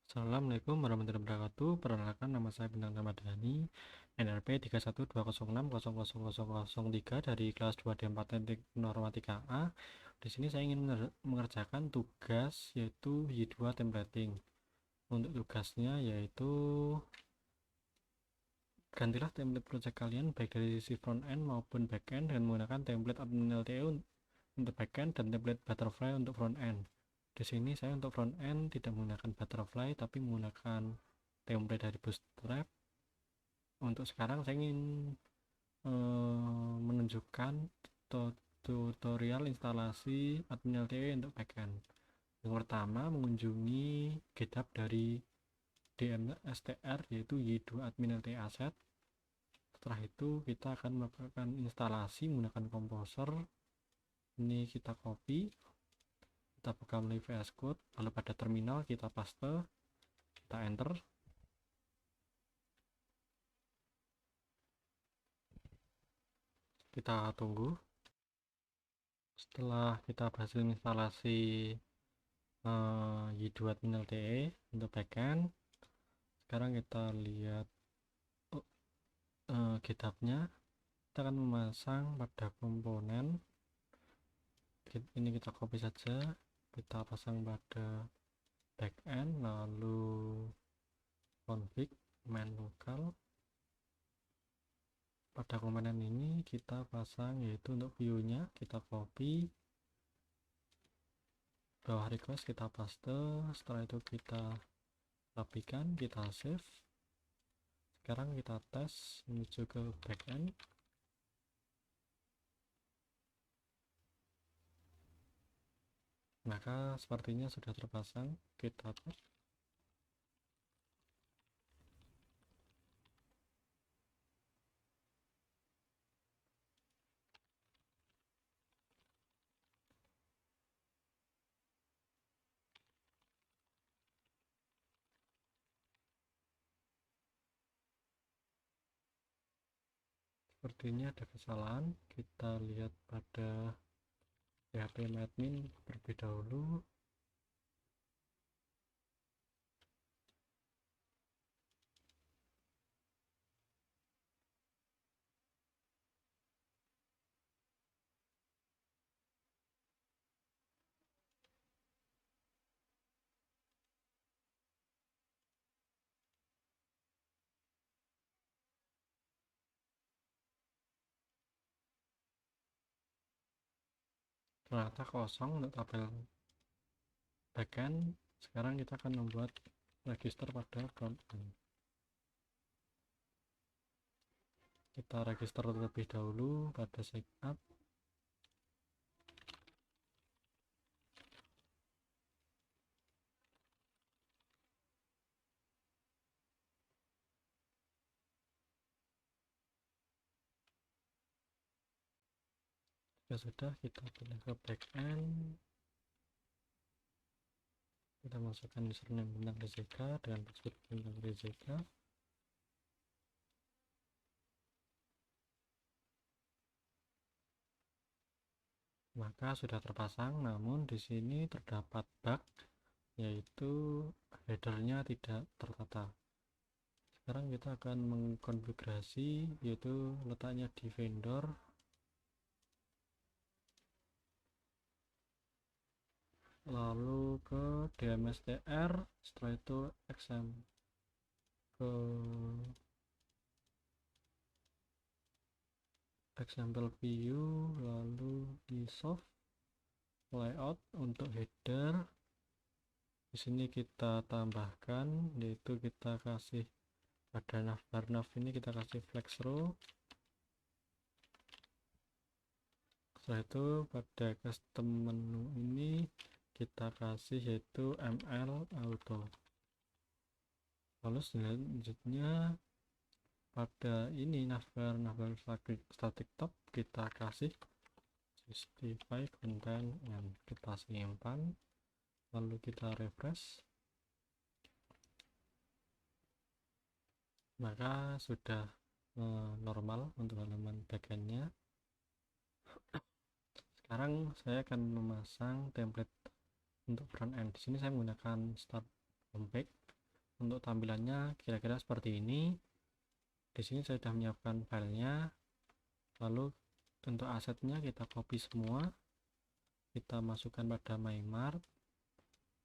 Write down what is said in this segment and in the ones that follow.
Assalamualaikum warahmatullahi wabarakatuh. Perkenalkan, nama saya Bintang Ramadhani, NRP 3120600003 dari kelas 2D4 Teknik Informatika A. Di sini saya ingin mengerjakan tugas yaitu Y2 templating. Untuk tugasnya yaitu gantilah template project kalian baik dari sisi front end maupun back end dengan menggunakan template admin LTE untuk back end dan template butterfly untuk front end. Di sini saya untuk front end tidak menggunakan butterfly tapi menggunakan template dari Bootstrap. Untuk sekarang saya ingin menunjukkan tutorial instalasi admin LTE untuk backend. Yang pertama, mengunjungi GitHub dari DMSTR yaitu Y2 admin LTE asset. Setelah itu kita akan melakukan instalasi menggunakan Composer. Ini kita copy, kita buka melalui VS Code, lalu pada terminal kita paste, kita enter. Kita tunggu. Setelah kita berhasil instalasi Y2 admin LTE untuk backend, sekarang kita lihat GitHub-nya. Kita akan memasang pada komponen ini, kita copy saja, kita pasang pada backend, lalu config main local. Pada komponen ini kita pasang yaitu untuk view-nya, kita copy, bawah request kita paste. Setelah itu kita rapikan, kita save. Sekarang kita tes menuju ke backend. Maka sepertinya sudah terpasang. Kita tes. Sepertinya ada kesalahan. Kita lihat pada PHP admin terlebih dahulu. Ternyata kosong untuk tabel backend. Sekarang kita akan membuat register pada frontend. Kita register terlebih dahulu pada sign up. Jika sudah, kita pilih ke backend. Kita masukkan username Bintang Rizeka dengan password Bintang Rizeka. Maka sudah terpasang, namun di sini terdapat bug, yaitu headernya tidak tertata. Sekarang kita akan mengkonfigurasi, yaitu letaknya di vendor, lalu ke DMSTR, setelah itu ke example view, lalu di soft layout untuk header. Di sini kita tambahkan, yaitu kita kasih pada navbar nav ini kita kasih flex row. Setelah itu pada custom menu ini kita kasih yaitu ml auto. Lalu selanjutnya pada ini navbar static top kita kasih justify content and kita simpan, lalu kita refresh. Maka sudah normal untuk halaman backendnya. Sekarang saya akan memasang template untuk front end. Di sini saya menggunakan start homepage. untuk tampilannya kira-kira seperti ini. Di sini saya sudah menyiapkan filenya. Lalu untuk asetnya kita copy semua, kita masukkan pada MyMart,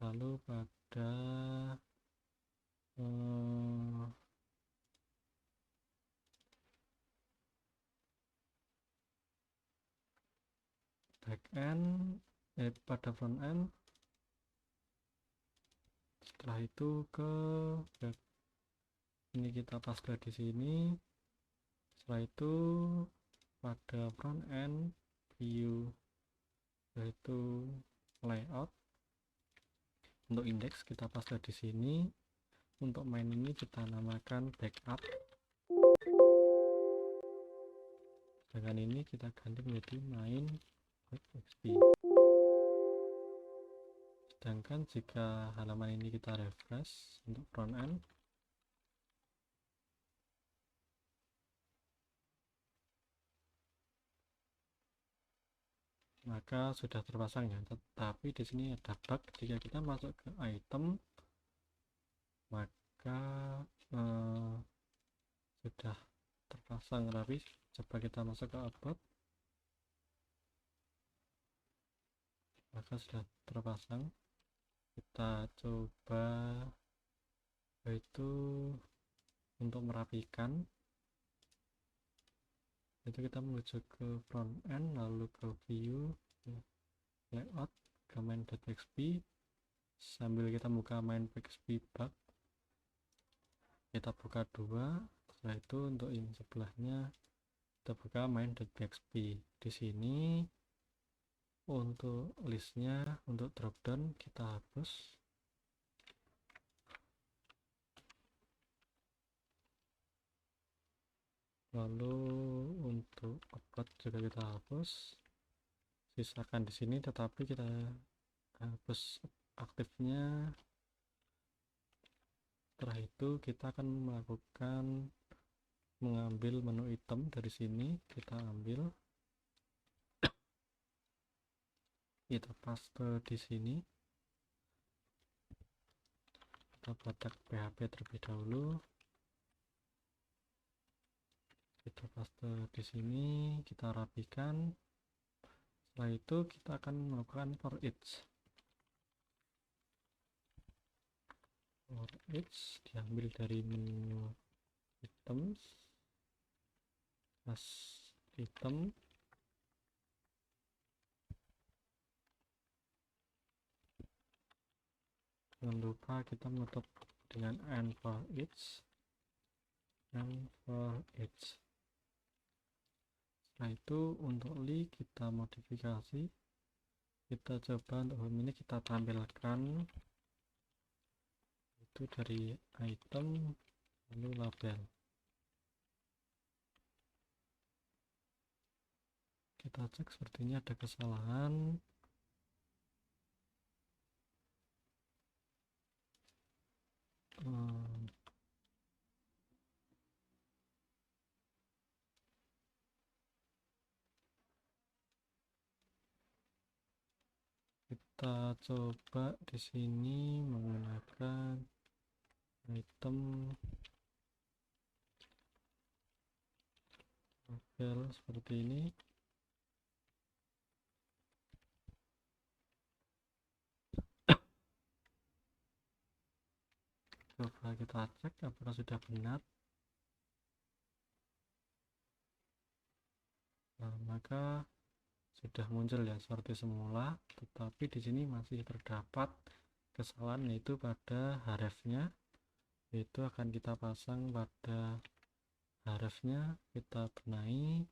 lalu pada backend, pada front end. Setelah itu ke ini kita paste di sini. Setelah itu pada front end view, yaitu layout. Untuk indeks kita paste di sini. Untuk main ini kita namakan backup. Dengan ini kita ganti menjadi main.xp. Sedangkan jika halaman ini kita refresh untuk front end, maka sudah terpasang ya. Tetapi di sini ada bug, jika kita masuk ke item maka sudah terpasang rapi. Coba kita masuk ke about, maka sudah terpasang. Kita coba yaitu untuk merapikan, itu kita menuju ke front end, lalu ke view, layout, ke main.xp, sambil kita buka main.xp bug, kita buka dua. Setelah itu untuk yang sebelahnya kita buka main.php. Di sini untuk listnya, untuk dropdown kita hapus. Lalu untuk upload juga kita hapus, sisakan di sini, tetapi kita hapus aktifnya. Setelah itu kita akan mengambil menu item dari sini, kita ambil, kita paste di sini, kita buat tag PHP terlebih dahulu, kita paste di sini, kita rapikan. Setelah itu kita akan melakukan for each. For each diambil dari menu items, as item, jangan lupa kita menutup dengan and for each, and for each. Setelah itu untuk li kita modifikasi, kita coba untuk home ini kita tampilkan itu dari item lalu label. Kita cek, sepertinya ada kesalahan. Kita coba di sini menggunakan item label seperti ini. Coba kita cek apakah sudah benar. Nah, maka sudah muncul ya seperti semula, tetapi di sini masih terdapat kesalahan, yaitu pada hrefnya. Itu akan kita pasang pada hrefnya, kita benahi.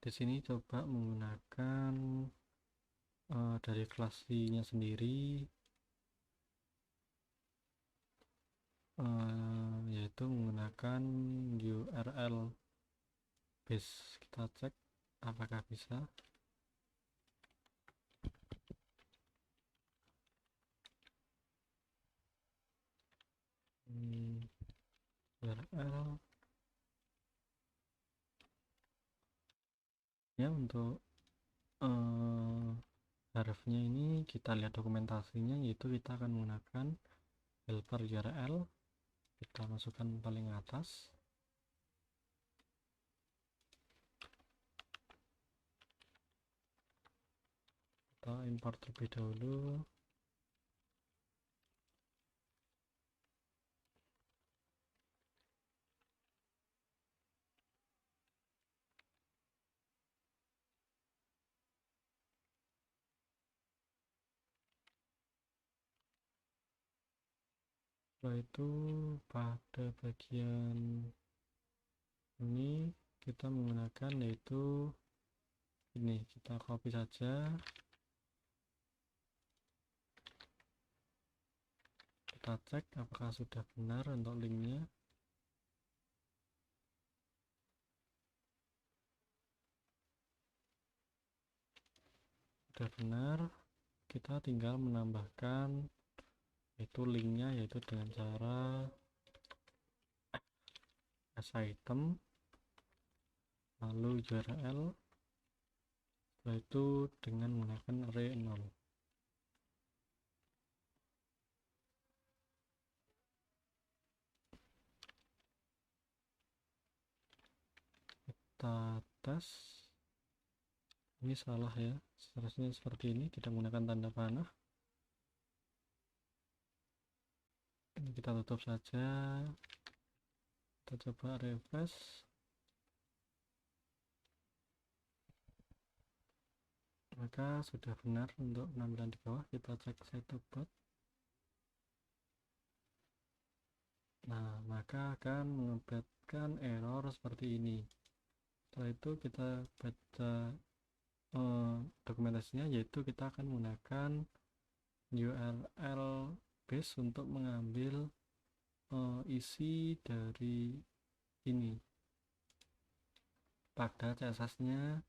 Di sini coba menggunakan dari kelas nya sendiri, yaitu menggunakan URL base. Kita cek apakah bisa. URL ya, untuk Href-nya ini kita lihat dokumentasinya, yaitu kita akan menggunakan helper URL. Kita masukkan paling atas, kita import terlebih dahulu. Setelah itu pada bagian ini kita menggunakan, yaitu ini, kita copy saja, kita cek apakah sudah benar untuk linknya. Sudah benar, kita tinggal menambahkan itu linknya, yaitu dengan cara item lalu URL, setelah itu dengan menggunakan array 0. Kita tes, ini salah ya, seharusnya seperti ini, tidak menggunakan tanda panah. Ini kita tutup saja, kita coba refresh. Maka sudah benar untuk penampilan di bawah. Kita cek setupbot. Nah, maka akan mengakibatkan error seperti ini. Setelah itu kita baca dokumentasinya, yaitu kita akan menggunakan URL base untuk mengambil isi dari ini. Pada CSS-nya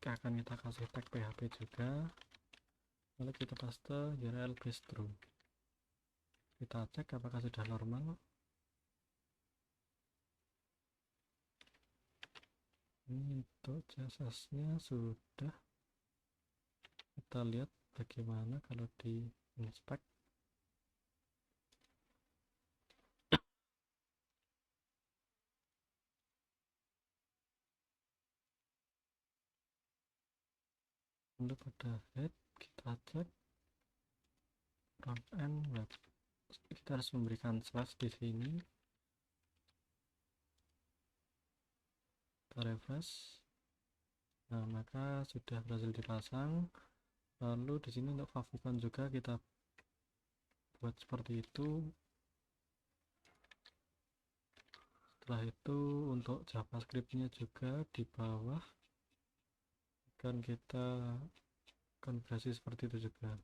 akan kita kasih tag PHP juga, lalu kita paste URL base true. Kita cek apakah sudah normal. Ini untuk CSS-nya sudah. Kita lihat bagaimana kalau di inspect. Lalu pada head kita cek front end web. Kita harus memberikan slash di sini. Kita refresh. Nah, maka sudah berhasil dipasang. Lalu di sini untuk favicon juga kita buat seperti itu. Setelah itu untuk JavaScript-nya juga di bawah akan kita konversi seperti itu juga.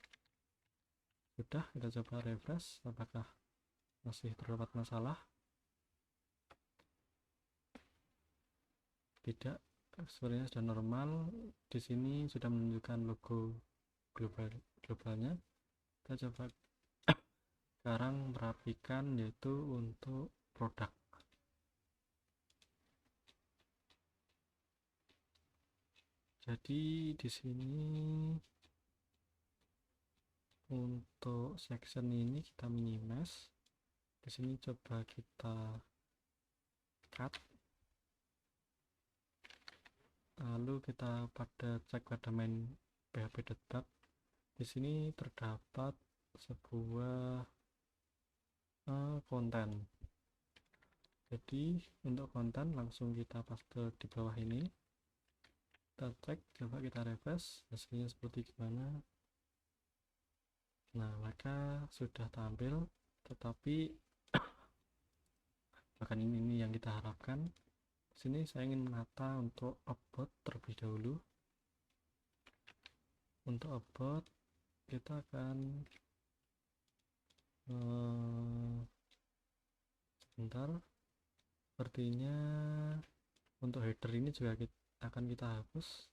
Sudah, kita coba refresh apakah masih terdapat masalah. Tidak, sebenarnya sudah normal. Di sini sudah menunjukkan logo globalnya. Kita coba sekarang merapikan, yaitu untuk produk. Jadi di sini untuk section ini kita minimize. Di sini coba kita cut. Lalu kita cek pada main php.tab. Di sini terdapat sebuah konten. Jadi untuk konten langsung kita paste di bawah ini. Kita cek, coba kita refresh, hasilnya seperti gimana. Nah, maka sudah tampil, tetapi bahkan ini yang kita harapkan. Di sini saya ingin menata untuk upload terlebih dahulu. Untuk upload kita akan sebentar, sepertinya untuk header ini juga akan kita hapus.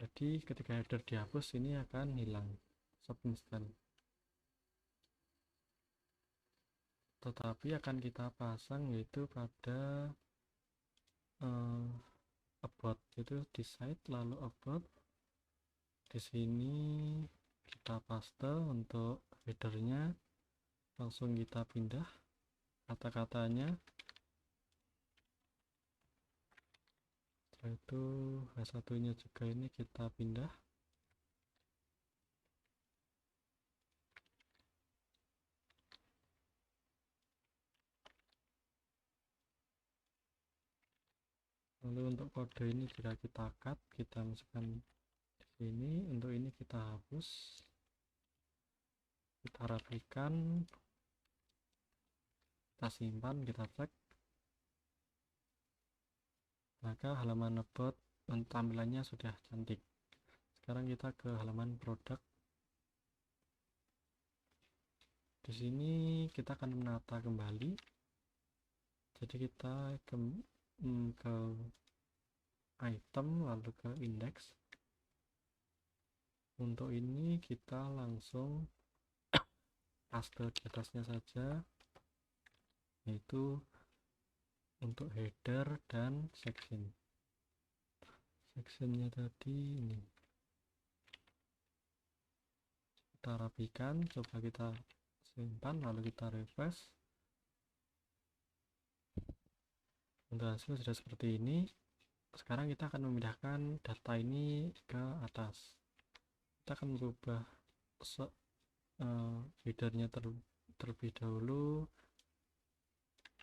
Jadi ketika header dihapus, ini akan hilang subinstance, tetapi akan kita pasang yaitu pada eh, about itu di site, lalu about di sini kita paste untuk headernya, langsung kita pindah kata-katanya. Setelah itu H1-nya juga ini kita pindah. Lalu untuk kode ini juga kita cut, kita masukkan di sini. Untuk ini kita hapus, kita rapikan, kita simpan, kita cek. Maka halaman about tampilannya sudah cantik. Sekarang kita ke halaman produk. Di sini kita akan menata kembali. Jadi kita ke item, lalu ke index. Untuk ini kita langsung paste di atasnya saja, yaitu untuk header dan section. Sectionnya tadi ini kita rapikan, coba kita simpan, lalu kita refresh. Untuk hasil sudah seperti ini. Sekarang kita akan memindahkan data ini ke atas. Kita akan merubah headernya terlebih dahulu.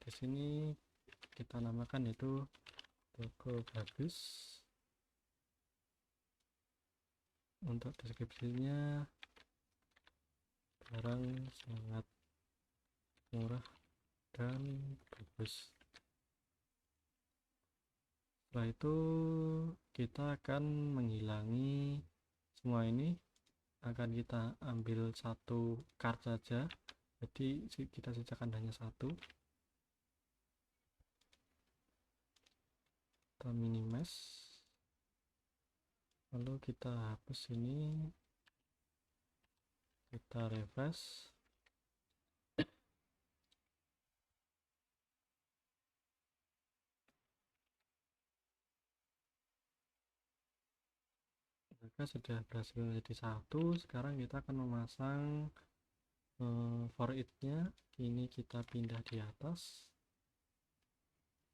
Di sini kita namakan itu logo bagus. Untuk deskripsinya barang sangat murah dan bagus. Setelah itu kita akan menghilangi semua ini, akan kita ambil satu card saja, jadi kita sisakan hanya satu. Kita minimize, lalu kita hapus ini, kita refresh. Maka sudah berhasil menjadi satu. Sekarang kita akan memasang for it nya. Ini kita pindah di atas.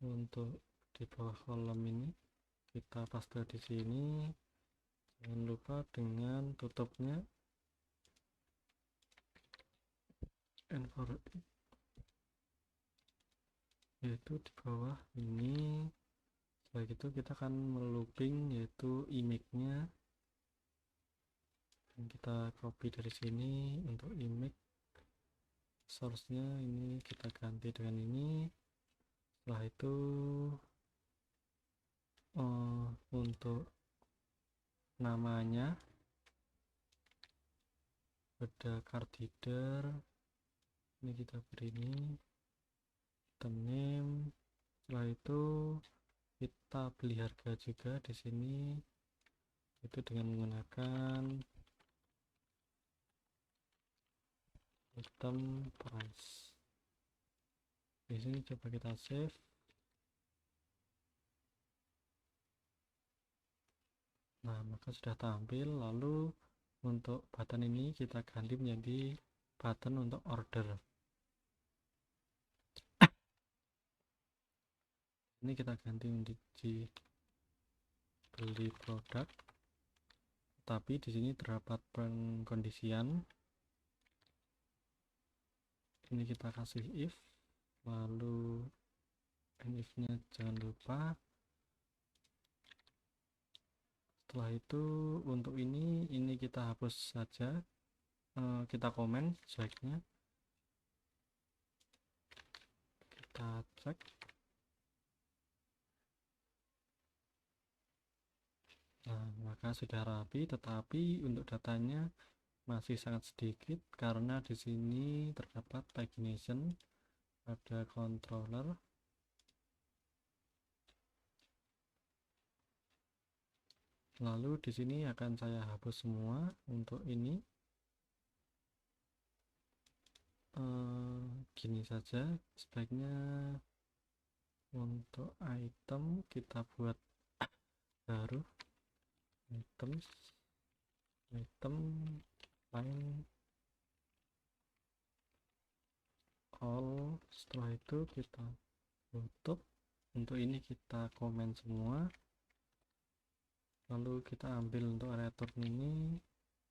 Untuk di bawah kolom ini kita paste di sini. Jangan lupa dengan tutupnya and for it, yaitu di bawah ini. Setelah itu kita akan melooping yaitu image-nya, dan kita copy dari sini. Untuk image source-nya ini kita ganti dengan ini. Setelah itu untuk namanya ada card header, ini kita beri ini item name. Setelah itu kita beli harga juga di sini, itu dengan menggunakan item price. Di sini coba kita save. Nah, maka sudah tampil. Lalu untuk button ini kita ganti menjadi button untuk order. Ini kita ganti menjadi beli produk. Tapi di sini terdapat pengkondisian. Ini kita kasih if, lalu if nya jangan lupa. Setelah itu untuk ini kita hapus saja, kita komen sebaiknya. Kita cek. Nah, maka sudah rapi, tetapi untuk datanya masih sangat sedikit karena di sini terdapat pagination pada controller. Lalu di sini akan saya hapus semua. Untuk ini gini saja, sebaiknya Untuk item kita buat baru items, item line all. Setelah itu kita tutup. Untuk ini kita komen semua, lalu kita ambil untuk return ini,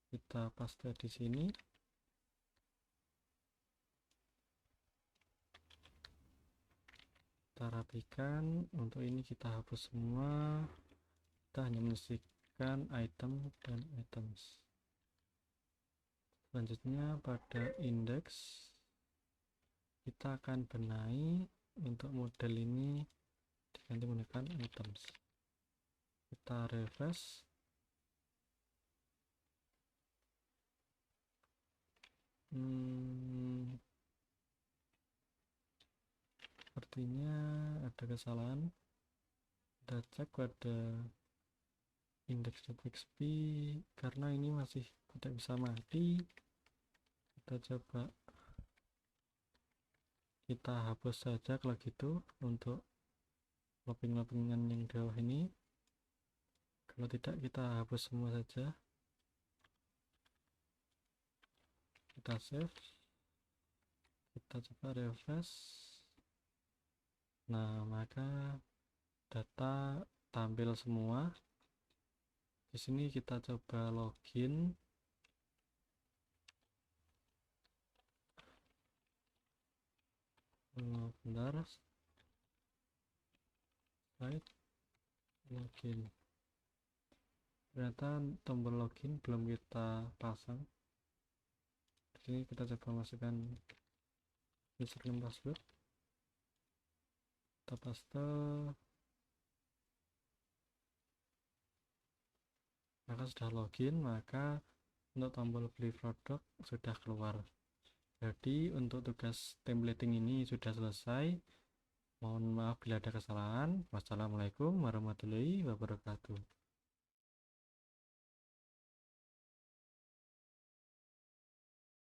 kita paste di sini. Kita rapikan. Untuk ini kita hapus semua, kita hanya menyisihkan item dan items. Selanjutnya pada index kita akan benahi. Untuk model ini diganti menggunakan items. Kita refresh. Sepertinya ada kesalahan. Kita cek pada index.xp karena ini masih tidak bisa mati. Kita coba kita hapus saja kalau gitu untuk looping-loopingan yang di bawah ini. Kalau tidak kita hapus semua saja. Kita save, kita coba refresh. Nah, maka data tampil semua. Di sini kita coba login. Bentar, slide login. Ternyata tombol login belum kita pasang. Di sini kita coba masukkan username password. Kita paste. Maka sudah login, maka untuk tombol beli produk sudah keluar. Jadi untuk tugas templating ini sudah selesai. Mohon maaf bila ada kesalahan. Wassalamualaikum warahmatullahi wabarakatuh.